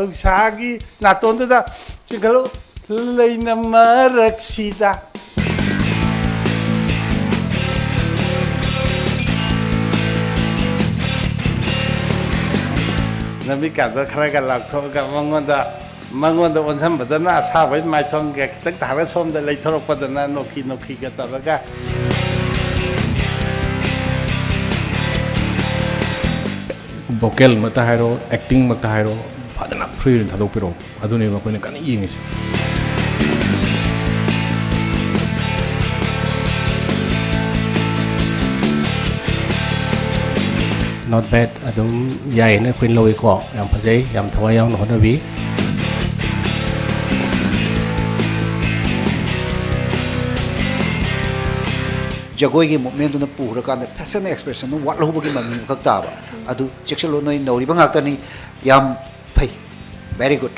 Sagi, Naton to the Chicalo, Lena Maraxida. Nabika, Kraga Lactoga, Mangonda on some but the Nas, how it might tongue get the Taras home the later of the Nanoki no Kigataga. Vocal Matahiro, acting Matahiro, Padana Free and Hadopiro, Adunima Quinikan Yengsi. Not bad, Adum Yain, Queen Loico, Yampaze, Yam Tawayan, Hodavi. Jagoy movement on the poor kind of passion expression, what Lobo Kaktaba. Adu Chexalo no Ribangakani, Yam Pay. Very good.